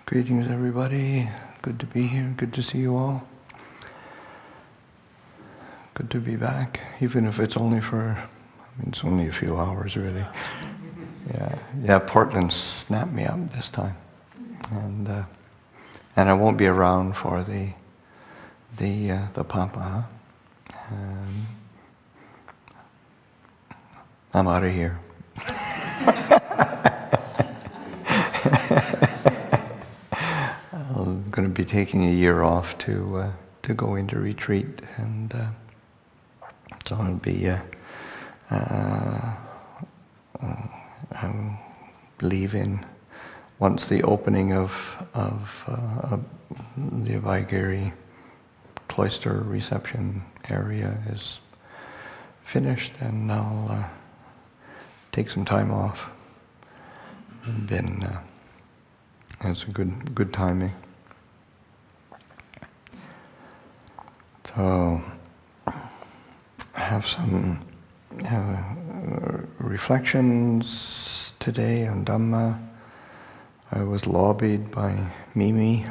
Greetings, everybody. Good to be here. Good to see you all. Good to be back, even if it's only it's only a few hours, really. Yeah. Portland snapped me up this time, and I won't be around for the Papa. I'm out of here. I'm going to be taking a year off to go into retreat, and so I'll be I'm leaving once the opening of the Vaigiri cloister reception area is finished, and I'll take some time off. It's a good timing. So I have some reflections today on Dhamma. I was lobbied by Mimi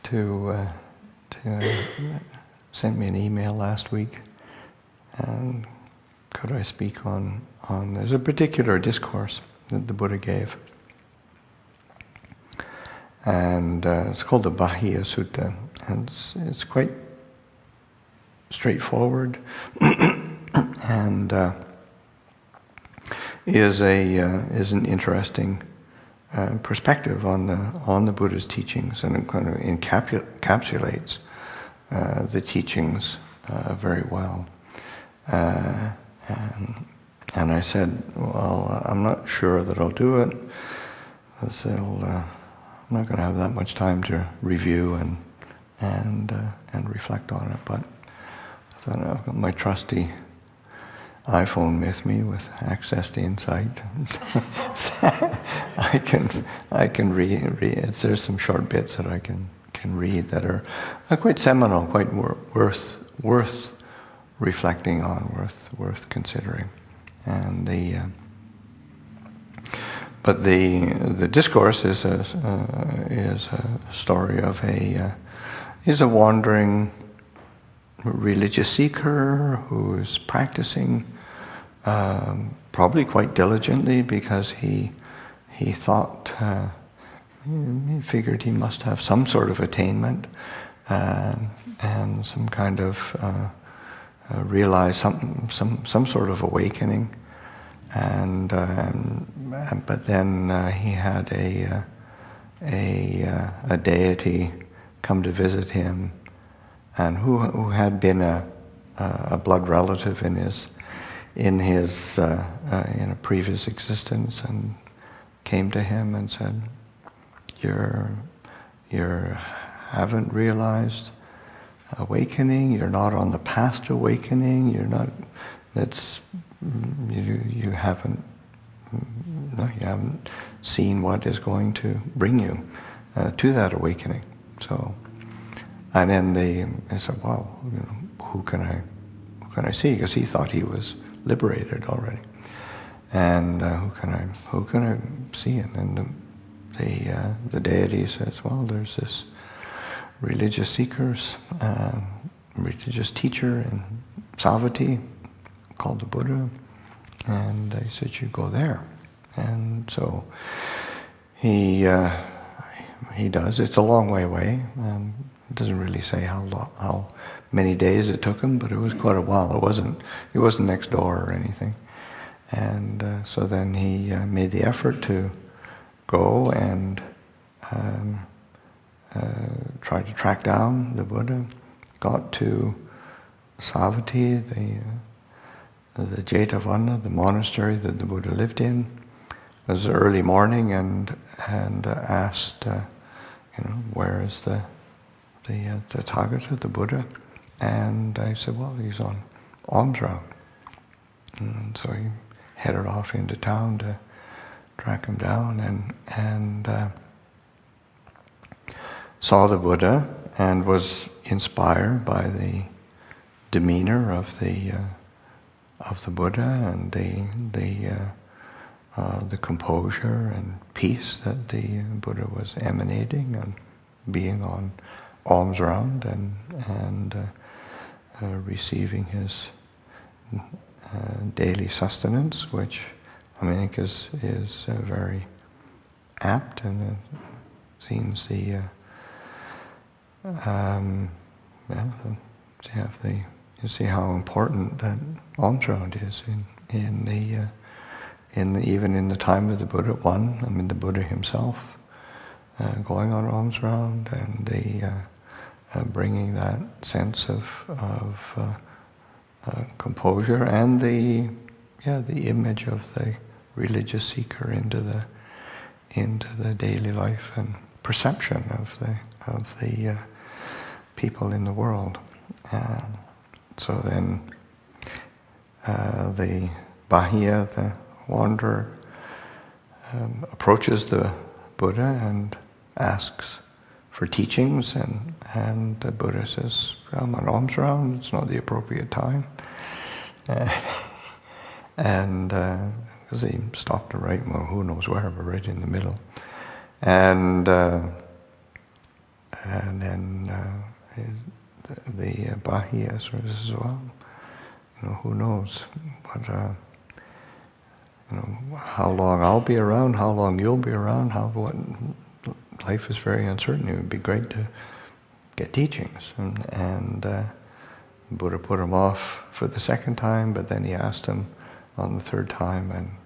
to send me an email last week, and could I speak on there's a particular discourse that the Buddha gave, and it's called the Bāhiya Sutta, and it's quite straightforward and is an interesting perspective on the Buddha's teachings, and it kind of encapsulates the teachings very well. And I said, well, I'm not sure that I'll do it, because I'm not going to have that much time to review and reflect on it. But I thought, I've got my trusty iPhone with me with access to insight. I can read. There's some short bits that I can read that are quite seminal, quite worth reflecting on, worth considering. And but the discourse is a story of a wandering religious seeker who is practicing probably quite diligently, because he thought he figured he must have some sort of attainment and some kind of realize some sort of awakening, but then he had a deity come to visit him, and who had been a blood relative in a previous existence, and came to him and said, "You haven't realized awakening. You're not on the path to awakening. You're not. You haven't seen what is going to bring you to that awakening." So, and then they said, "Well, who can I see?" Because he thought he was liberated already, and who can I see? And the deity says, "Well, there's this religious religious teacher in Savatthi called the Buddha," and he said, "You go there." And so he does. It's a long way away. It doesn't really say how many days it took him, but it was quite a while. It wasn't next door or anything. And so then he made the effort to go and tried to track down the Buddha. Got to Savatthi, the Jetavana, the monastery that the Buddha lived in. It was early morning, and asked, where is the Tathagata, the Buddha? And I said, well, he's on alms round. And so he headed off into town to track him down, and saw the Buddha, and was inspired by the demeanor of the Buddha, and the composure and peace that the Buddha was emanating and being on alms round and receiving his daily sustenance, which I think is very apt, and it seems you see how important that alms round is even in the time of the Buddha. The Buddha himself going on alms round and bringing that sense of composure and the image of the religious seeker into the daily life and perception of the people in the world. So then the Bāhiya, the wanderer, approaches the Buddha and asks for teachings, and the Buddha says, "I'm on alms round, it's not the appropriate time." And because he stopped to write, well, who knows where, but right in the middle. And then the Bāhiya sort of says, well, who knows? But how long I'll be around, how long you'll be around, life is very uncertain. It would be great to get teachings. And Buddha put him off for the second time, but then he asked him on the third time,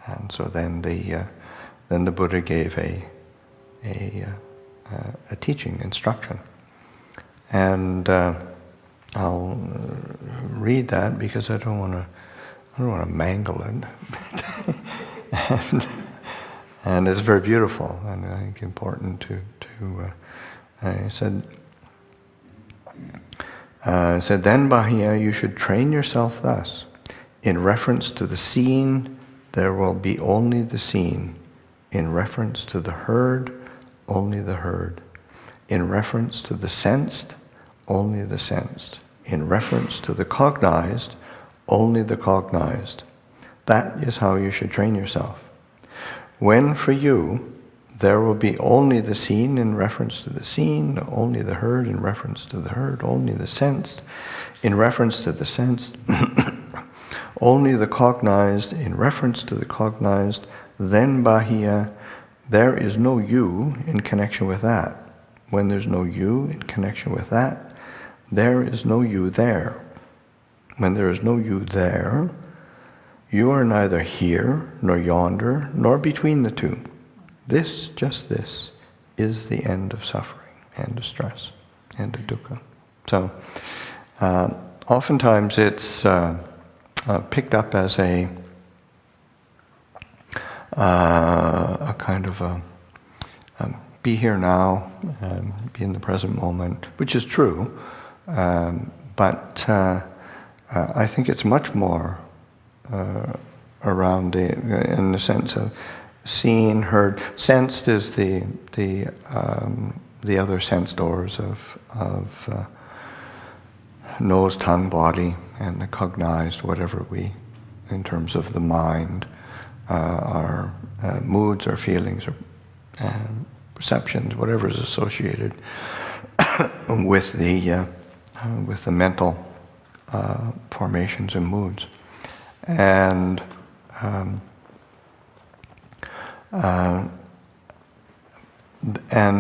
and so then the Buddha gave a teaching instruction. And I'll read that because I don't want to mangle it. and it's very beautiful, and I think important to he said, "Then, Bāhiya, you should train yourself thus. In reference to the seen, there will be only the seen. In reference to the heard, only the heard. In reference to the sensed, only the sensed. In reference to the cognized, only the cognized. That is how you should train yourself. When for you, there will be only the seen in reference to the seen, only the heard in reference to the heard, only the sensed in reference to the sensed, only the cognized in reference to the cognized, then Bāhiya, there is no you in connection with that. When there's no you in connection with that, there is no you there. When there is no you there, you are neither here, nor yonder, nor between the two. This, just this, is the end of suffering, end of stress, end of dukkha." So, oftentimes it's picked up as a kind of be here now, be in the present moment, which is true, but I think it's much more around in the sense of seen, heard. Sensed is the other sense doors of nose, tongue, body, and the cognized, whatever we, in terms of the mind, our moods, our feelings, or perceptions, whatever is associated with the mental formations and moods, and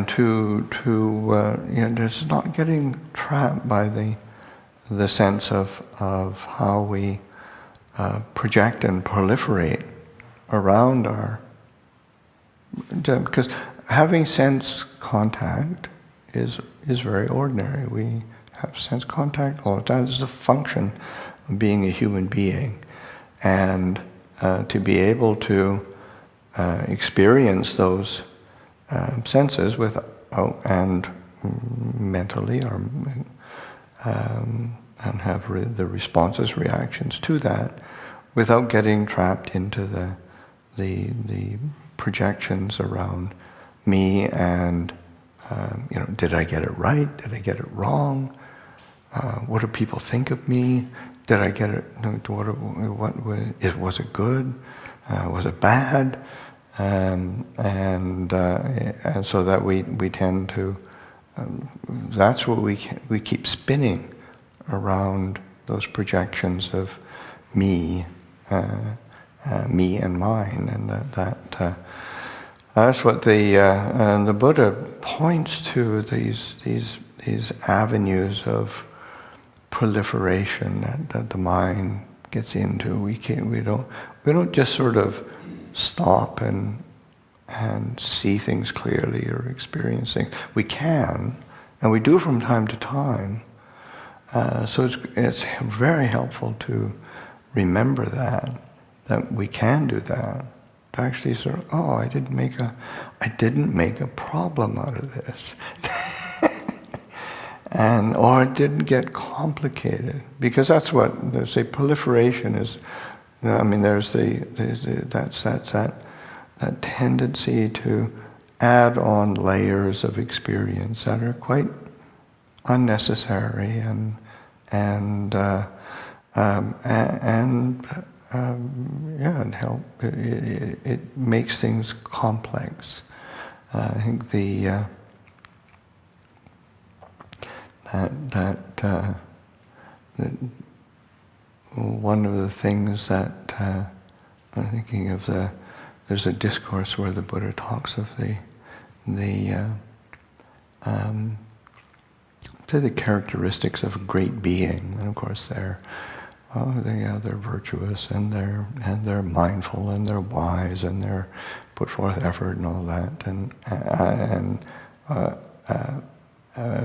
to just not getting trapped by the sense of how we project and proliferate around our, because having sense contact is very ordinary. We have sense contact all the time. This is a function of being a human being, and to be able to experience those senses and mentally, or and have the responses, reactions to that, without getting trapped into the projections around me and did I get it right? Did I get it wrong? What do people think of me? Did I get it? Was it good? Was it bad? And so that we tend to, that's what we keep spinning around those projections of me, me and mine, and that's what the Buddha points to, these avenues of proliferation that the mind gets into. We don't just sort of stop and see things clearly or experience things. We can, and we do from time to time. So it's very helpful to remember that we can do that. To actually sort of, I didn't make a problem out of this. Or it didn't get complicated, because that's what they say. Proliferation is. I mean, there's that tendency to add on layers of experience that are quite unnecessary and help. It makes things complex. I think that one of the things that I'm thinking of, there's a discourse where the Buddha talks of the characteristics of a great being, and of course they're virtuous, and they're mindful, and they're wise, and they're put forth effort and all that,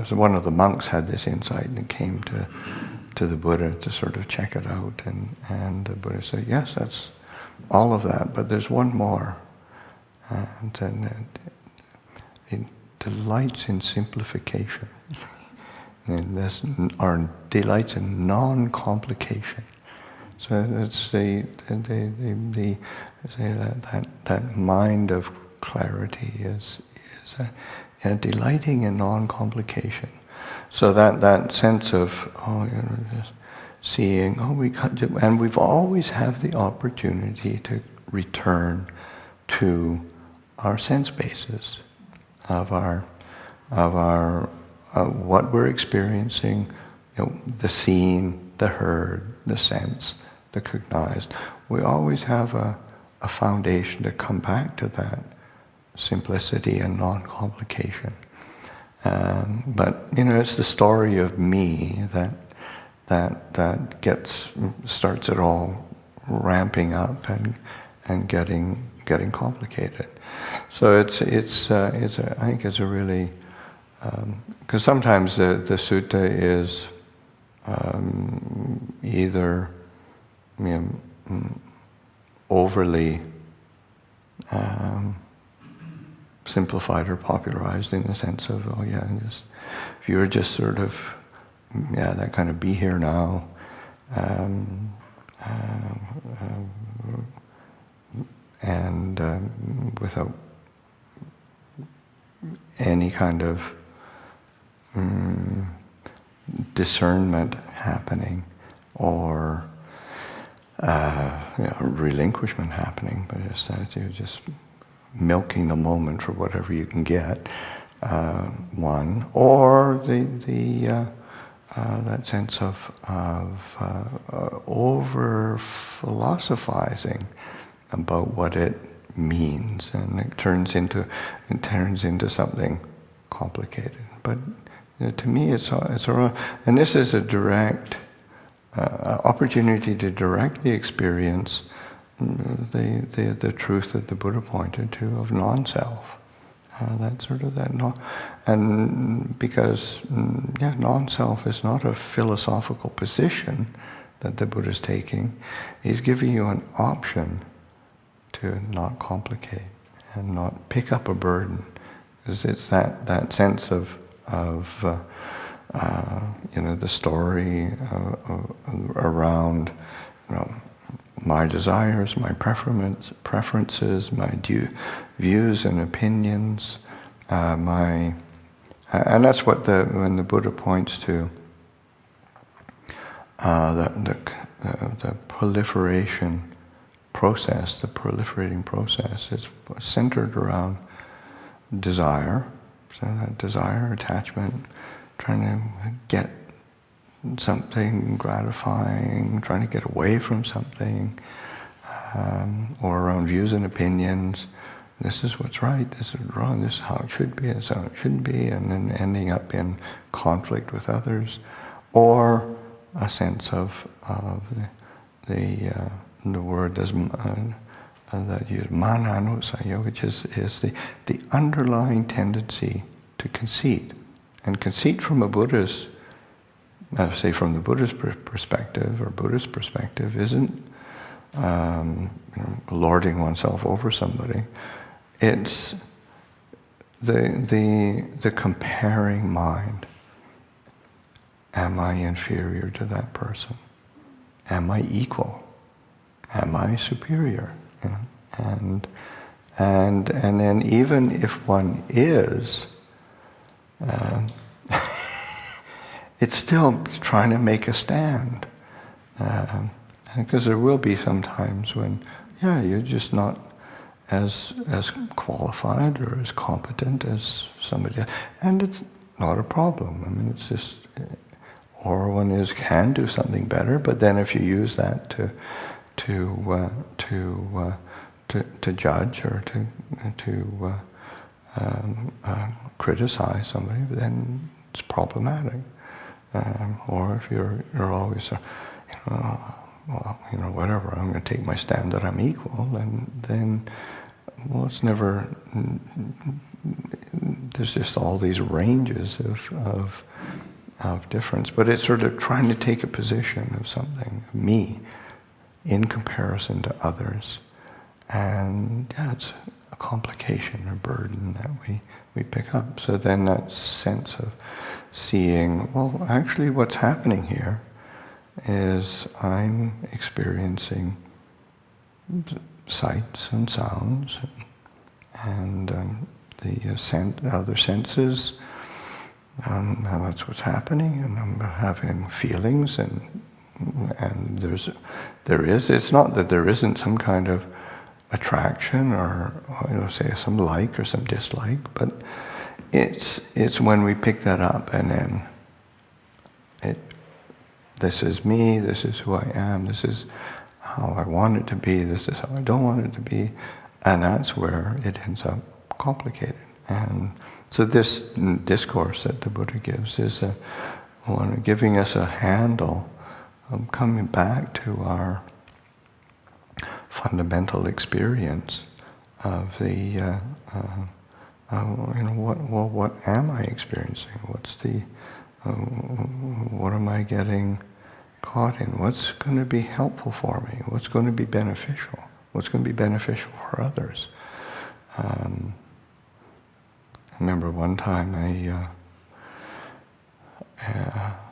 so one of the monks had this insight and came to the Buddha to sort of check it out, and the Buddha said, yes, that's all of that, but there's one more, and it delights in simplification, and this are delights in non-complication. So it's that mind of clarity is delighting in non-complication. So that sense of just seeing, and we've always have the opportunity to return to our sense basis of our what we're experiencing, the seen, the heard, the sense, the cognized. We always have a foundation to come back to that simplicity and non-complication. But it's the story of me that starts it all ramping up and getting complicated. So I think it's a really, because sometimes the sutta is either overly simplified or popularized, in the sense of, if you're just sort of, that kind of be here now, and without any kind of discernment happening, or relinquishment happening, but it's that you're just milking the moment for whatever you can get, one, or that sense of over philosophizing about what it means, and it turns into something complicated. But to me, it's a, and this is a direct opportunity to directly experience the truth that the Buddha pointed to of non-self. That sort of and because non-self is not a philosophical position that the Buddha is taking. He's giving you an option to not complicate and not pick up a burden, because it's that sense of the story around my desires, my preferences, my views and opinions, and that's what when the Buddha points to the proliferation process, the proliferating process, is centered around desire. So that desire, attachment, trying to get something gratifying, trying to get away from something, or around views and opinions. This is what's right, this is wrong, this is how it should be, this is how it shouldn't be, and then ending up in conflict with others, or a sense of the word that you mananusaya, which is the underlying tendency to conceit. And conceit from a Buddhist, say from the Buddhist perspective or Buddhist perspective, isn't lording oneself over somebody. It's the comparing mind. Am I inferior to that person? Am I equal? Am I superior? You know? And then even if one is, it's still trying to make a stand. Because there will be some times when, you're just not as qualified or as competent as somebody else. And it's not a problem. I mean, it's just, or one can do something better, but then if you use that to judge or to criticize somebody, then it's problematic. Or if you're always, whatever, I'm going to take my stand that I'm equal, and then, it's never. There's just all these ranges of difference, but it's sort of trying to take a position of something, me, in comparison to others, and it's a complication, a burden that we pick up. So then that sense of seeing, well, actually what's happening here is I'm experiencing sights and sounds and the other senses, that's what's happening, and I'm having feelings, and it's not that there isn't some kind of attraction or say some like or some dislike, but it's when we pick that up and then this is me, this is who I am, this is how I want it to be, this is how I don't want it to be, and that's where it ends up complicated. And so this discourse that the Buddha gives is giving us a handle, coming back to our fundamental experience of the what am I experiencing? What am I getting caught in? What's going to be helpful for me? What's going to be beneficial? What's going to be beneficial for others? I remember one time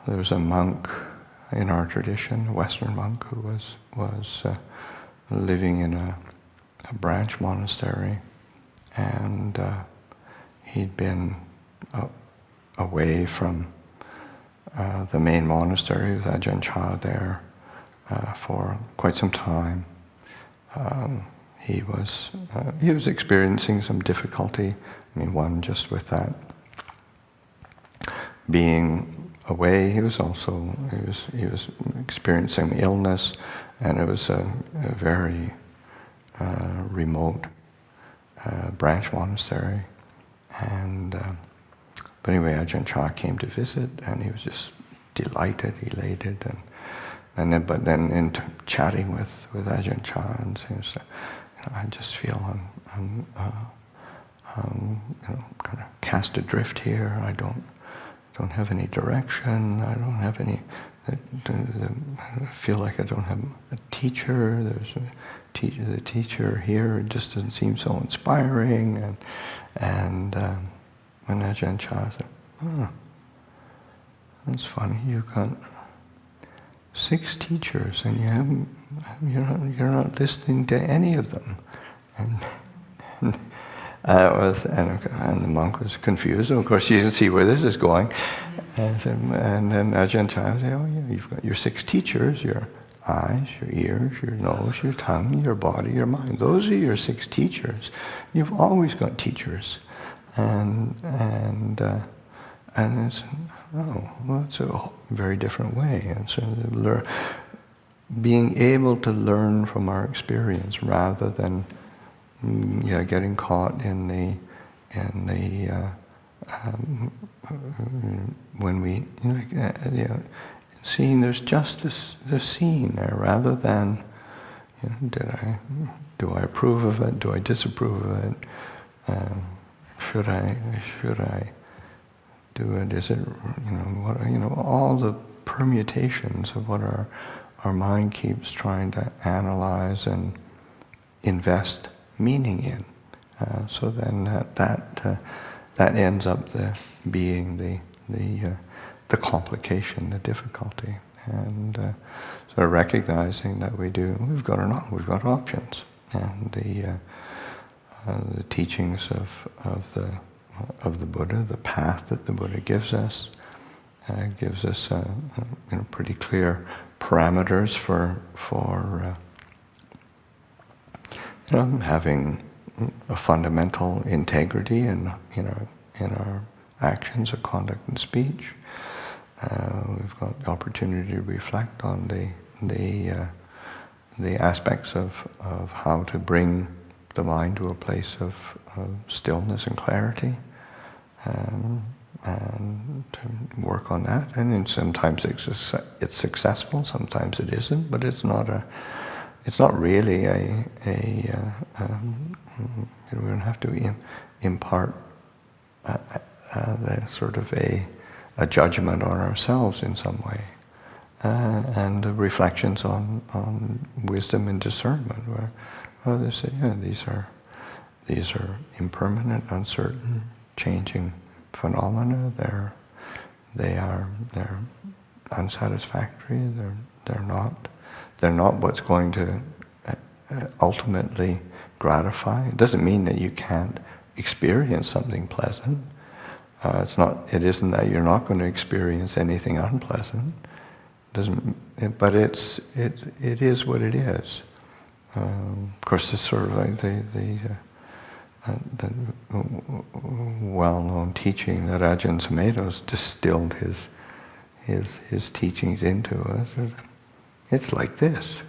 there was a monk in our tradition, a Western monk, who was living in a branch monastery, and he'd been away from the main monastery with Ajahn Chah there for quite some time. He was experiencing some difficulty. I mean, one just with that being away. He was experiencing illness, and it was a very remote branch monastery. And but anyway, Ajahn Chah came to visit, and he was just delighted, elated, and then in chatting with Ajahn Chah, and he was, I just feel I'm kind of cast adrift here. I don't have any direction. I don't have any. I feel like I don't have a teacher. There's the teacher here. It just doesn't seem so inspiring. And when Ajahn Chah said, that's funny. You've got 6 teachers, and you're not listening to any of them. And the monk was confused. Of course, he didn't see where this is going. And then Ajahn Chah said, "Oh yeah, you've got your 6 teachers. eyes, your ears, your nose, your tongue, your body, your mind. Those are your 6 teachers. You've always got teachers. And it's, it's a very different way. And so being able to learn from our experience rather than getting caught in the when we seeing there's just this seeing there rather than do I approve of it, do I disapprove of it, should I do it, is it all the permutations of what our mind keeps trying to analyze and invest meaning in. So then that ends up being the complication, the difficulty, and so recognizing that we've got options, and the teachings of the Buddha, the path that the Buddha gives us pretty clear parameters for having a fundamental integrity in our actions of conduct and speech. We've got the opportunity to reflect on the aspects of how to bring the mind to a place of stillness and clarity, and to work on that. And then sometimes it's successful, sometimes it isn't, but it's not really we don't have to impart the sort of a judgment on ourselves in some way, and reflections on wisdom and discernment, where they say, these are impermanent, uncertain, changing phenomena. They're unsatisfactory. They're not what's going to ultimately gratify. It doesn't mean that you can't experience something pleasant. It isn't that you're not going to experience anything unpleasant. But it is what it is. Of course, it's sort of like the well-known teaching that Ajahn Pasanno distilled his teachings into us. It's like this.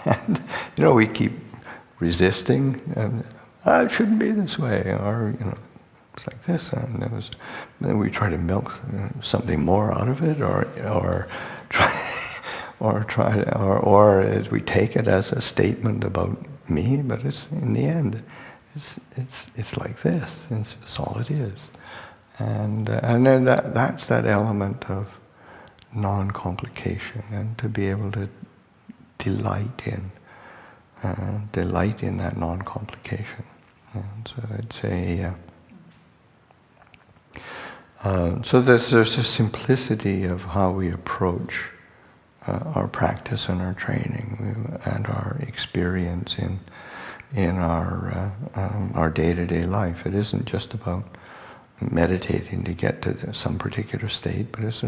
And, we keep resisting, and it shouldn't be this way, or, it's like this, and then we try to milk something more out of it, or as we take it as a statement about me, but it's, in the end, it's like this. It's all it is. And then that's that element of non-complication, and to be able to delight in that non-complication. And so I'd say, so there's a simplicity of how we approach our practice and our training and our experience in our day-to-day life. It isn't just about meditating to get to some particular state, but it's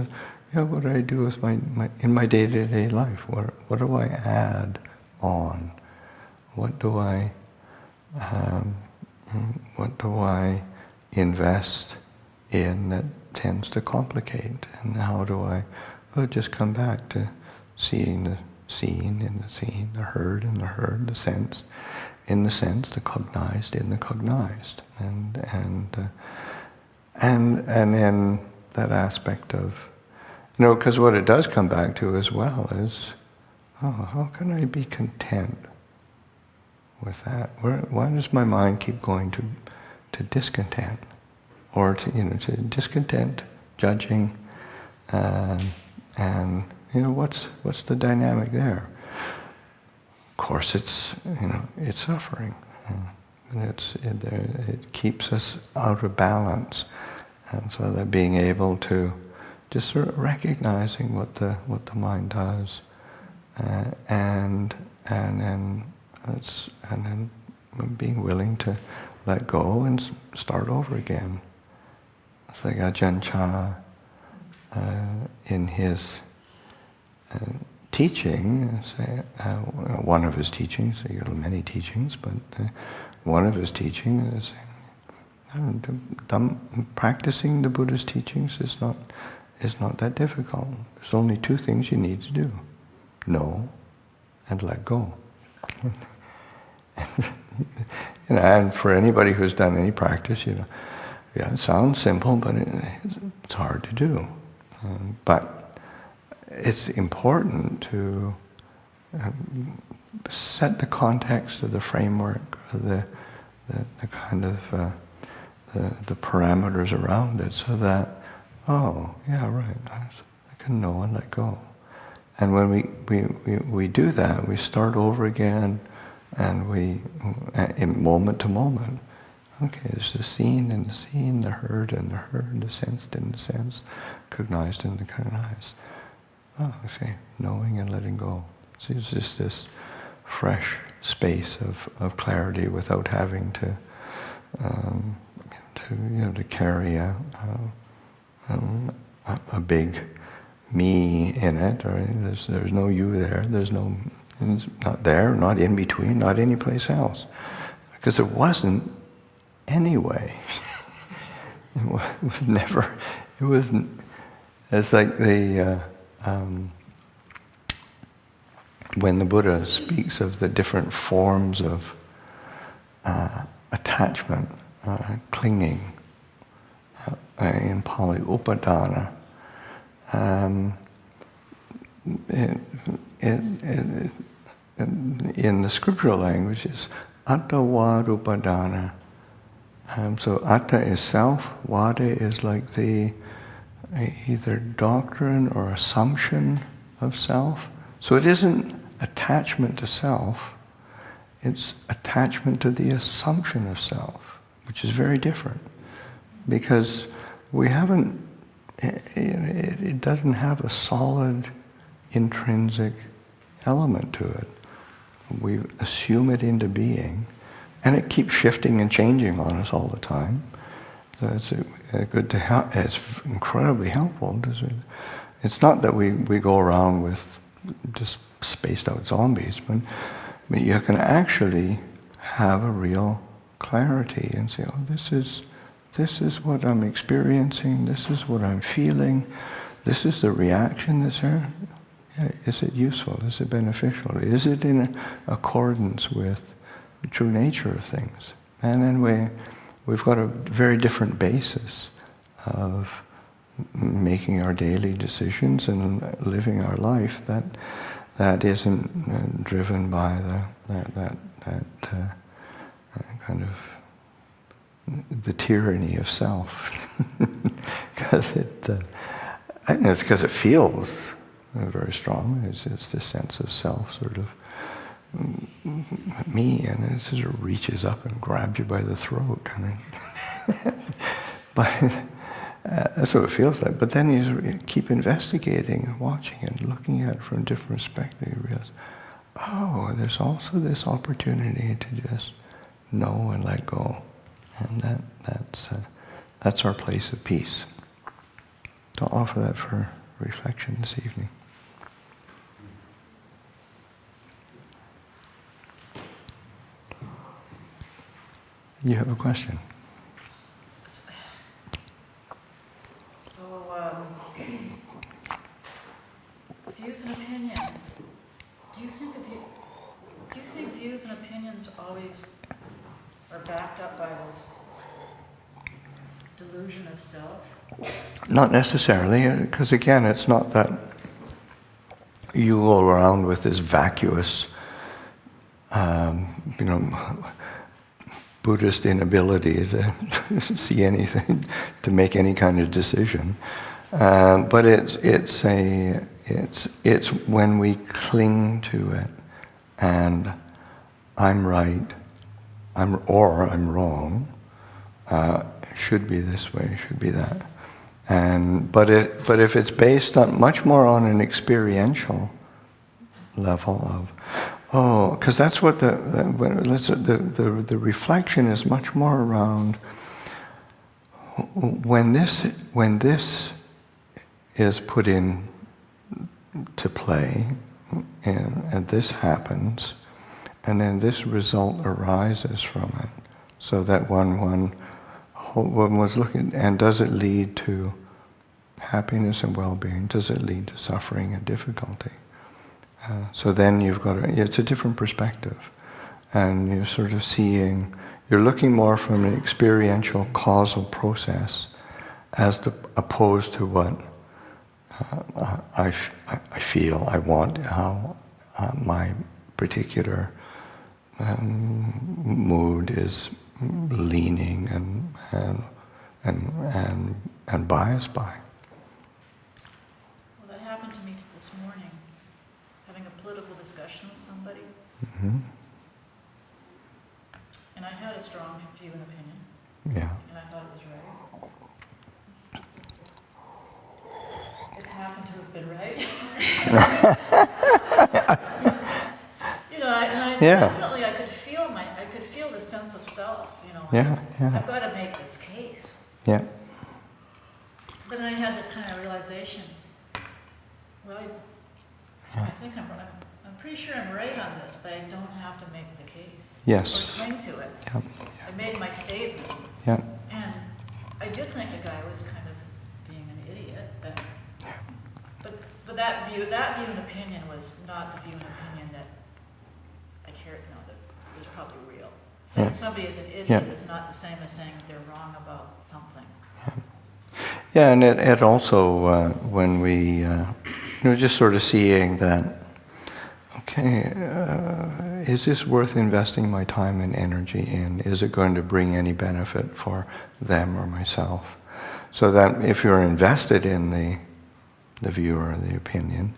what do I do with in my day-to-day life? What do I add on? What do I invest in that tends to complicate? And how do I just come back to seeing the seen in the seen, the heard in the heard, the sense in the sense, the cognized in the cognized, and then that aspect of, because what it does come back to as well is, how can I be content with that? Why does my mind keep going to discontent, or to discontent, judging, and what's the dynamic there? Of course, it's suffering, and it keeps us out of balance, and so that being able to just sort of recognizing what the mind does, and then being willing to let go and start over again. It's like Ajahn Chah in his teaching, say, one of his teachings, he had many teachings, but one of his teachings is practicing the Buddha's teachings is not that difficult. There's only two things you need to do: know and let go. And for anybody who's done any practice, yeah, it sounds simple, but it's hard to do. But it's important to set the context of the framework, the kind of the parameters around it, so that, oh, yeah, right, I can know and let go. And when we do that, we start over again, and in moment to moment. Okay, there's the seen and the seen, the heard and the heard, the sensed and the sensed, cognized and the cognized. Oh, okay, knowing and letting go. So it's just this fresh space of clarity without having to carry a big me in it. Or there's no you there. There's no, it's not there, not in between, not any place else, because it wasn't anyway. It was never. It wasn't. It's like when the Buddha speaks of the different forms of attachment, clinging, in Pali, upadana. In the scriptural language, is atta vada upadana. So atta is self, vada is like the either doctrine or assumption of self. So it isn't attachment to self, it's attachment to the assumption of self, which is very different. Because we haven't, it doesn't have a solid intrinsic element to it. We assume it into being, and it keeps shifting and changing on us all the time. So it's good to help. It's incredibly helpful. It's not that we go around with just spaced out zombies, but you can actually have a real clarity and say, oh, this is what I'm experiencing, this is what I'm feeling, this is the reaction that's there. Yeah, is it useful? Is it beneficial? Is it in accordance with the true nature of things? And then we've got a very different basis of making our daily decisions and living our life that isn't driven by that kind of the tyranny of self, because I think it's because it feels very strong. It's this sense of self, sort of me, and it sort of reaches up and grabs you by the throat. But that's what it feels like. But then you keep investigating and watching and looking at it from a different perspective. You realize, oh, there's also this opportunity to just know and let go. And that's our place of peace. So I'll offer that for reflection this evening. You have a question? So, views and opinions. Do you think views and opinions always are backed up by this delusion of self? Not necessarily, because again, it's not that you go around with this vacuous, Buddhist inability to see anything, to make any kind of decision. But it's when we cling to it, and I'm right, I'm wrong. It should be this way, it should be that. But if it's based on much more on an experiential level of, because that's what the reflection is much more around when this is put in to play, and this happens, and then this result arises from it. So that one was looking, and does it lead to happiness and well-being? Does it lead to suffering and difficulty? So then you've got it's a different perspective, and you're sort of seeing, you're looking more from an experiential causal process as opposed to what I feel, I want, how my particular mood is leaning and biased by. Well, that happened to me this morning, having a political discussion with somebody. Mm-hmm. And I had a strong view and opinion. Yeah. And I thought it was right. It happened to have been right. Definitely I could feel the sense of self, I've got to make this case. Yeah. But then I had this kind of realization, well, I think I'm pretty sure I'm right on this, but I don't have to make the case. Yes. Or cling to it. Yep. I made my statement. Yeah. And I did think the guy was kind of being an idiot, but that view and opinion was not the view and opinion that I cared, that was probably real. Saying somebody is an idiot is not the same as saying they're wrong about something. Yeah, and it also, when we, just sort of seeing that, okay, is this worth investing my time and energy in? Is it going to bring any benefit for them or myself? So that if you're invested in the view or the opinion,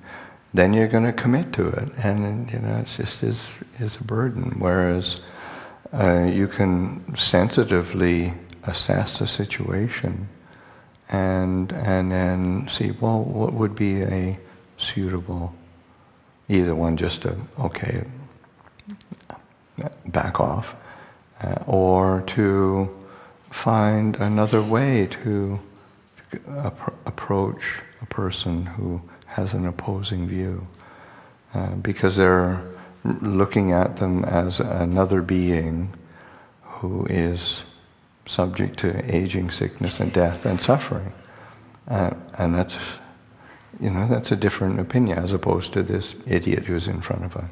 then you're going to commit to it, and it's just is a burden. Whereas you can sensitively assess the situation, and then see, well, what would be a suitable, either one, just to back off, or to find another way to approach a person who has an opposing view, because they're looking at them as another being who is subject to aging, sickness, and death and suffering, and that's a different opinion as opposed to this idiot who's in front of me.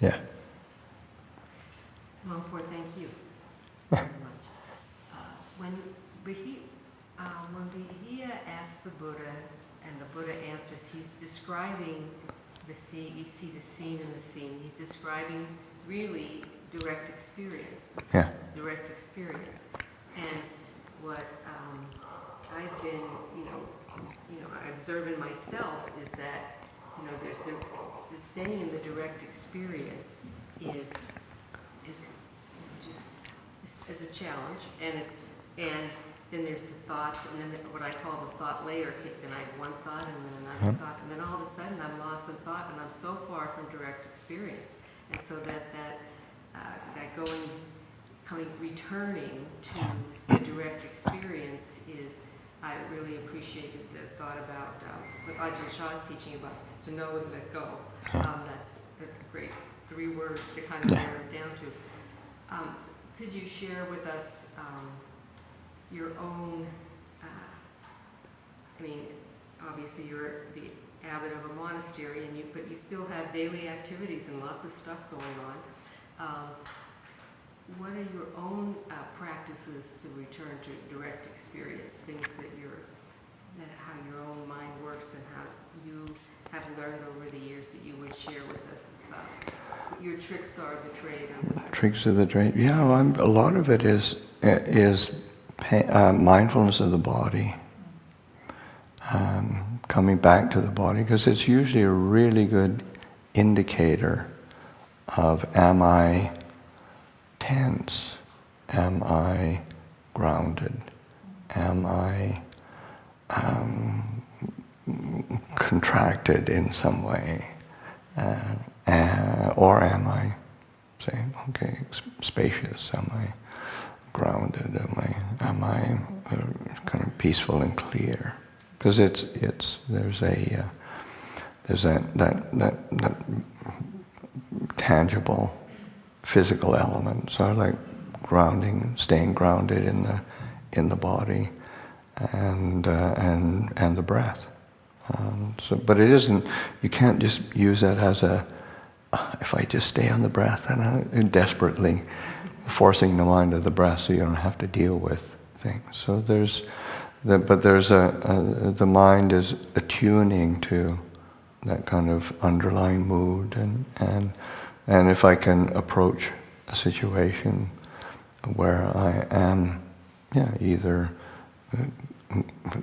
Yeah. Lumpur, thank you very much. When Bāhiya asked the Buddha, and the Buddha answers, he's describing the scene. You see the scene in the scene. He's describing really direct experience. This is direct experience. And what I've been, I observe in myself is that, there's the staying in the direct experience is a challenge, and then there's the thoughts, and then what I call the thought layer kick. Then I have one thought, and then another thought, and then all of a sudden I'm lost in thought, and I'm so far from direct experience. And so that returning to the direct experience is, I really appreciated the thought about what Ajahn Shah's teaching about to know and let go. That's a great 3 words to kind of narrow it down to. Could you share with us your own, obviously you're the abbot of a monastery, but you still have daily activities and lots of stuff going on. What are your own practices to return to direct experience, things that how your own mind works and how you have learned over the years that you would share with us what your tricks are of the trade? Tricks of the trade. Yeah, a lot of it is mindfulness of the body, coming back to the body, because it's usually a really good indicator of, am I tense? Am I grounded? Am I contracted in some way? Or am I say, okay, spacious? Am I grounded? Am I kind of peaceful and clear? Because there's that tangible physical element. So I like grounding, staying grounded in the body and the breath. But it isn't. You can't just use that as a. If I just stay on the breath and desperately forcing the mind to the breath, so you don't have to deal with things. So the mind is attuning to that kind of underlying mood, and if I can approach a situation where I am, either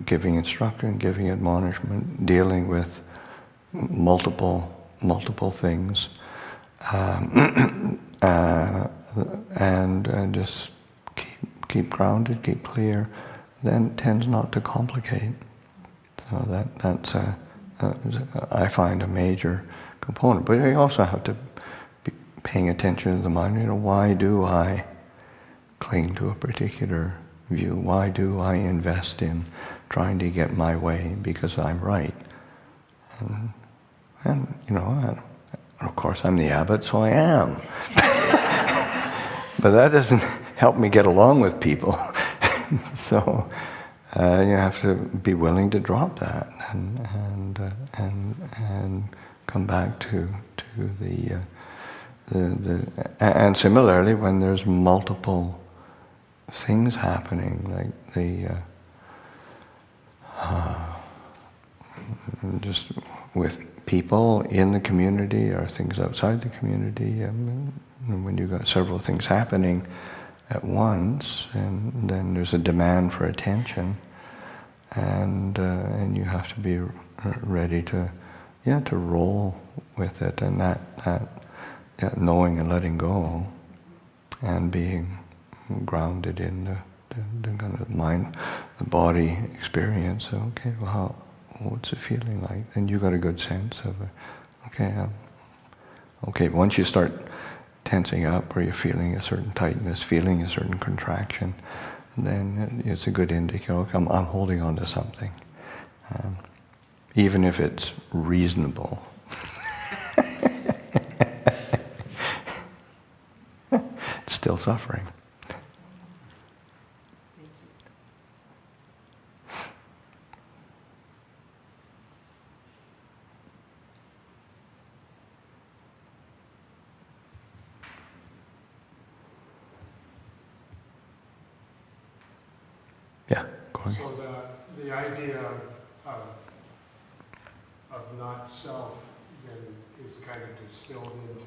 giving instruction, giving admonishment, dealing with multiple things, and just keep grounded, keep clear, then it tends not to complicate. So that's I find a major component. But you also have to be paying attention to the mind. Why do I cling to a particular view? Why do I invest in trying to get my way because I'm right? And of course I'm the abbot, so I am. But that doesn't help me get along with people. So you have to be willing to drop that and come back to the and similarly when there's multiple things happening, like just with people in the community or things outside the community. When you've got several things happening at once, and then there's a demand for attention, and you have to be ready to roll with it, and that knowing and letting go, and being grounded in the kind of mind, the body experience. So, okay, well, what's it feeling like? And you got a good sense of it. Okay. Once you start tensing up, or you're feeling a certain tightness, feeling a certain contraction, then it's a good indicator. Okay, I'm holding on to something, even if it's reasonable. It's still suffering. Yeah, go ahead. So the idea of not self then is kind of distilled into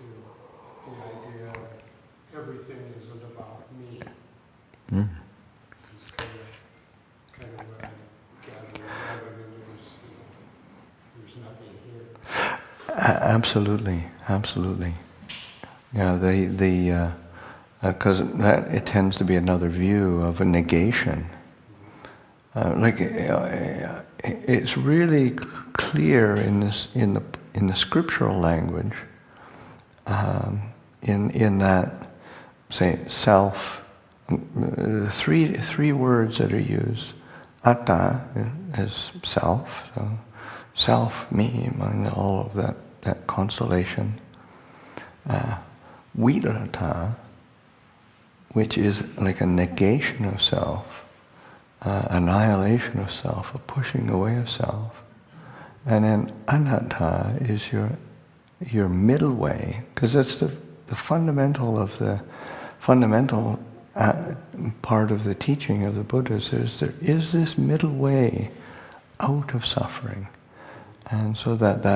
the idea of everything isn't about me. Mm. It's kind of what I'm gathering, rather than there's nothing here. Absolutely. Yeah, because it tends to be another view of a negation. It's really clear in the scriptural language, in that, say, self. Three words that are used. Atta is self, so self, me, all of that constellation. Virata, which is like a negation of self, annihilation of self, a pushing away of self. And then anatta is your middle way, because that's the fundamental part of the teaching of the Buddhas. There is this middle way out of suffering, and so that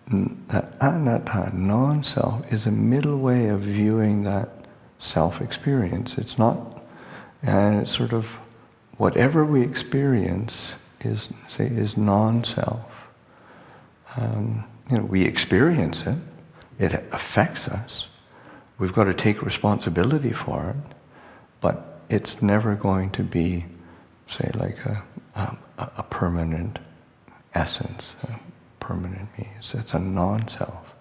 anatta, non-self, is a middle way of viewing that self-experience. It's not, and it's sort of whatever we experience is non-self. We experience it. It affects us. We've got to take responsibility for it, but it's never going to be, say, like a permanent essence, a permanent me. So it's a non-self.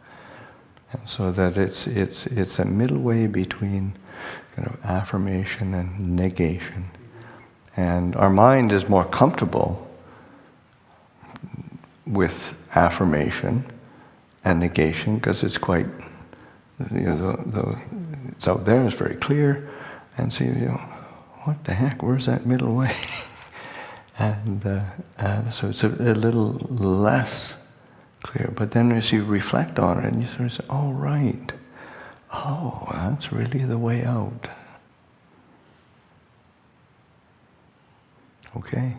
And so that it's a middle way between kind of affirmation and negation. And our mind is more comfortable with affirmation and negation because it's quite, it's out there, it's very clear. And so what the heck, where's that middle way? And so it's a little less clear. But then as you reflect on it, and you sort of say, oh, right. Oh, that's really the way out. Okay.